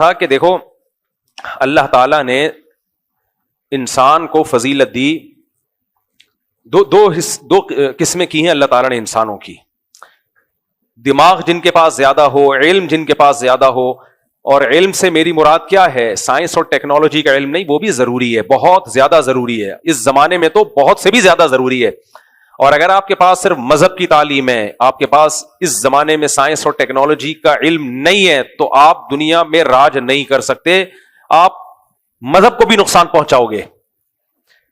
تھا کہ دیکھو اللہ تعالیٰ نے انسان کو فضیلت دی، دو قسمیں کی ہیں اللہ تعالیٰ نے انسانوں کی، دماغ جن کے پاس زیادہ ہو، علم جن کے پاس زیادہ ہو. اور علم سے میری مراد کیا ہے؟ سائنس اور ٹیکنالوجی کا علم نہیں، وہ بھی ضروری ہے، بہت زیادہ ضروری ہے، اس زمانے میں تو بہت سے بھی زیادہ ضروری ہے. اور اگر آپ کے پاس صرف مذہب کی تعلیم ہے، آپ کے پاس اس زمانے میں سائنس اور ٹیکنالوجی کا علم نہیں ہے، تو آپ دنیا میں راج نہیں کر سکتے، آپ مذہب کو بھی نقصان پہنچاؤ گے.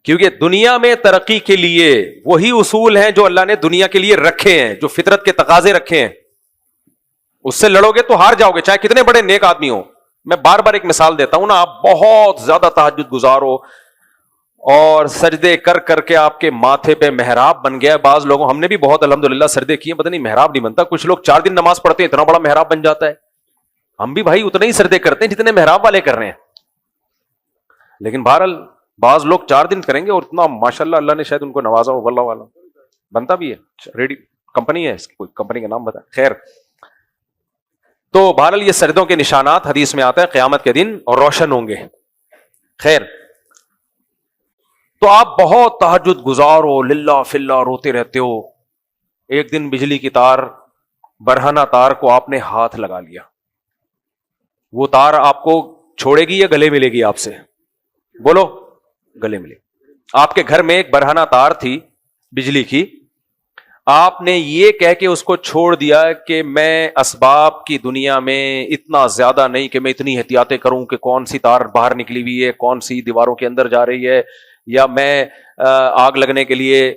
کیونکہ دنیا میں ترقی کے لیے وہی اصول ہیں جو اللہ نے دنیا کے لیے رکھے ہیں، جو فطرت کے تقاضے رکھے ہیں. اس سے لڑو گے تو ہار جاؤ گے، چاہے کتنے بڑے نیک آدمی ہو. میں بار بار ایک مثال دیتا ہوں نا، آپ بہت زیادہ تہجد گزار ہو اور سجدے کر کر کے آپ کے ماتھے پہ محراب بن گیا ہے. بعض لوگوں، ہم نے بھی بہت الحمدللہ سجدے کیے، پتہ نہیں محراب نہیں بنتا. کچھ لوگ 4 دن نماز پڑھتے ہیں، اتنا بڑا محراب بن جاتا ہے. ہم بھی بھائی اتنے ہی سجدے کرتے ہیں جتنے محراب والے کر رہے ہیں. لیکن بہرحال بعض لوگ 4 دن کریں گے اور اتنا ماشاءاللہ اللہ نے شاید ان کو نوازا ہو، واللہ والا بنتا بھی ہے. ریڈی کمپنی ہے اس کی، کوئی کمپنی کا نام بتا. خیر، تو بہرحال یہ سجدوں کے نشانات حدیث میں آتا ہے قیامت کے دن اور روشن ہوں گے. خیر، تو آپ بہت تہجد گزار ہو، للہ فی اللہ روتے رہتے ہو. ایک دن بجلی کی تار، برہنہ تار کو آپ نے ہاتھ لگا لیا، وہ تار آپ کو چھوڑے گی یا گلے ملے گی آپ سے؟ بولو، گلے ملے. آپ کے گھر میں ایک برہنہ تار تھی بجلی کی، آپ نے یہ کہہ کے اس کو چھوڑ دیا کہ میں اسباب کی دنیا میں اتنا زیادہ نہیں کہ میں اتنی احتیاطیں کروں کہ کون سی تار باہر نکلی ہوئی ہے، کون سی دیواروں کے اندر جا رہی ہے، یا میں آگ لگنے کے لیے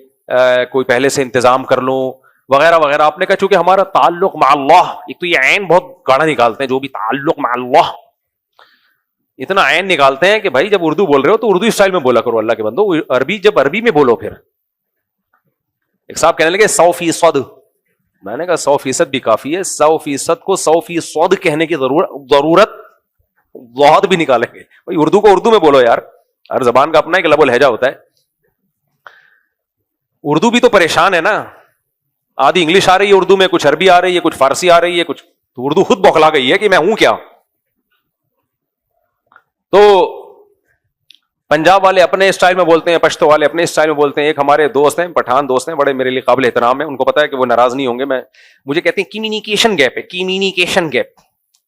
کوئی پہلے سے انتظام کر لوں وغیرہ وغیرہ. آپ نے کہا چونکہ ہمارا تعلق مع اللہ، ایک تو یہ عین بہت گاڑا نکالتے ہیں جو بھی تعلق مع اللہ، اتنا عین نکالتے ہیں کہ بھائی جب اردو بول رہے ہو تو اردو اسٹائل میں بولا کرو اللہ کے بندو، عربی جب عربی میں بولو. پھر ایک صاحب کہنے لگے 100%. میں نے کہا 100% بھی کافی ہے، 100% کو 100% کہنے کی ضرورت بہت بھی نکالیں گے. بھائی اردو کو اردو میں بولو یار، ہر زبان کا اپنا ایک لب و لہجہ ہوتا ہے. اردو بھی تو پریشان ہے نا، آدھی انگلش آ رہی ہے اردو میں، کچھ عربی آ رہی ہے، کچھ فارسی آ رہی ہے، کچھ تو اردو خود بوکھلا گئی ہے کہ میں ہوں کیا. تو پنجاب والے اپنے اسٹائل میں بولتے ہیں، پشتو والے اپنے اسٹائل میں بولتے ہیں. ایک ہمارے دوست ہیں، پٹھان دوست ہیں، بڑے میرے لیے قابل احترام ہیں، ان کو پتا ہے کہ وہ ناراض نہیں ہوں گے. مجھے کہتے ہیں کمیونیکیشن گیپ ہے، کمیونیکیشن گیپ.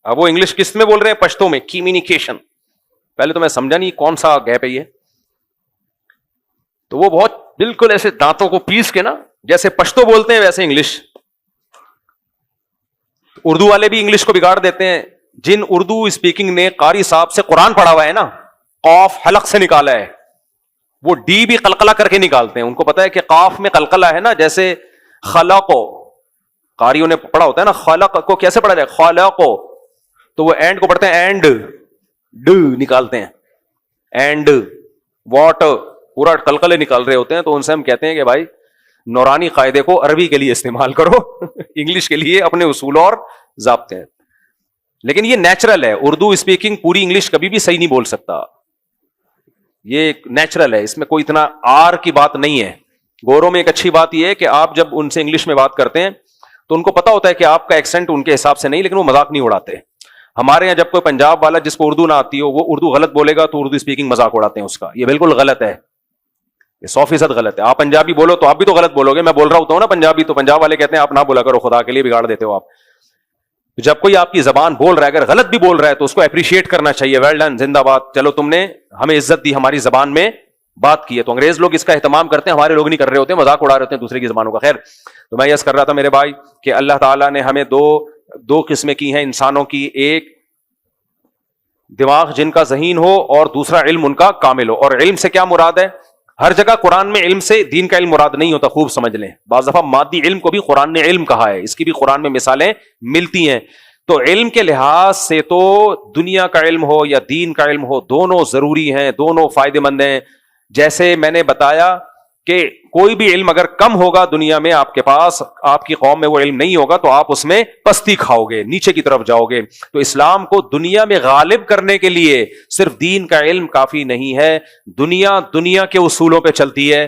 اب وہ انگلش کس میں بول رہے ہیں؟ پشتو میں، کمیونیکیشن. پہلے تو میں سمجھا نہیں کون سا گیپ ہے یہ. تو وہ بہت بالکل ایسے دانتوں کو پیس کے نا، جیسے پشتو بولتے ہیں ویسے انگلش. اردو والے بھی انگلش کو بگاڑ دیتے ہیں. جن اردو اسپیکنگ نے قاری صاحب سے قرآن پڑھا ہوا ہے نا، قاف حلق سے نکالا ہے، وہ ڈی بھی قلقلہ کر کے نکالتے ہیں. ان کو پتا ہے کہ قاف میں قلقلہ ہے نا، جیسے خلق، قاریوں نے پڑھا ہوتا ہے نا خلق کو کیسے پڑھا جائے، خلق، تو وہ اینڈ کو پڑھتے ہیں اینڈ، ڈ نکالتے ہیں، اینڈ واٹ، پورا قلقلے نکال رہے ہوتے ہیں. تو ان سے ہم کہتے ہیں کہ بھائی نورانی قاعدے کو عربی کے لیے استعمال کرو، انگلش کے لیے اپنے اصول اور ضابطے ہیں. لیکن یہ نیچرل ہے، اردو اسپیکنگ پوری انگلش کبھی بھی صحیح نہیں بول سکتا، یہ نیچرل ہے، اس میں کوئی اتنا آر کی بات نہیں ہے. گوروں میں ایک اچھی بات یہ ہے کہ آپ جب ان سے انگلش میں بات کرتے ہیں تو ان کو پتا ہوتا ہے کہ آپ کا ایکسنٹ ان کے حساب سے نہیں، لیکن وہ مذاق نہیں اڑاتے. ہمارے یہاں جب کوئی پنجاب والا جس کو اردو نہ آتی ہو وہ اردو غلط بولے گا تو اردو اسپیکنگ مذاق اڑاتے ہیں اس کا. یہ بالکل غلط ہے، یہ 100% غلط ہے. آپ پنجابی بولو تو آپ بھی تو غلط بولو گے. میں بول رہا ہوتا ہوں نا پنجابی، تو پنجاب والے کہتے ہیں آپ نہ بولا کرو، خدا کے لیے بگاڑ دیتے ہو آپ. جب کوئی آپ کی زبان بول رہا ہے، اگر غلط بھی بول رہا ہے تو اس کو اپریشیٹ کرنا چاہیے. ویل ڈن، زندہ باد، چلو تم نے ہمیں عزت دی، ہماری زبان میں بات کی ہے. تو انگریز لوگ اس کا اہتمام کرتے ہیں، ہمارے لوگ نہیں کر رہے ہوتے، مذاق اڑا رہے ہوتے ہیں دوسرے کی زبانوں کا. خیر، تو میں یس کر رہا تھا میرے بھائی کہ اللہ تعالیٰ نے ہمیں دو قسمیں کی ہیں انسانوں کی، ایک دماغ جن کا ذہین ہو اور دوسرا علم ان کا کامل ہو. اور علم سے کیا مراد ہے؟ ہر جگہ قرآن میں علم سے دین کا علم مراد نہیں ہوتا، خوب سمجھ لیں. بعض دفعہ مادی علم کو بھی قرآن نے علم کہا ہے، اس کی بھی قرآن میں مثالیں ملتی ہیں. تو علم کے لحاظ سے تو دنیا کا علم ہو یا دین کا علم ہو، دونوں ضروری ہیں، دونوں فائدے مند ہیں. جیسے میں نے بتایا کہ کوئی بھی علم اگر کم ہوگا دنیا میں آپ کے پاس، آپ کی قوم میں وہ علم نہیں ہوگا تو آپ اس میں پستی کھاؤ گے، نیچے کی طرف جاؤ گے. تو اسلام کو دنیا میں غالب کرنے کے لیے صرف دین کا علم کافی نہیں ہے. دنیا کے اصولوں پہ چلتی ہے،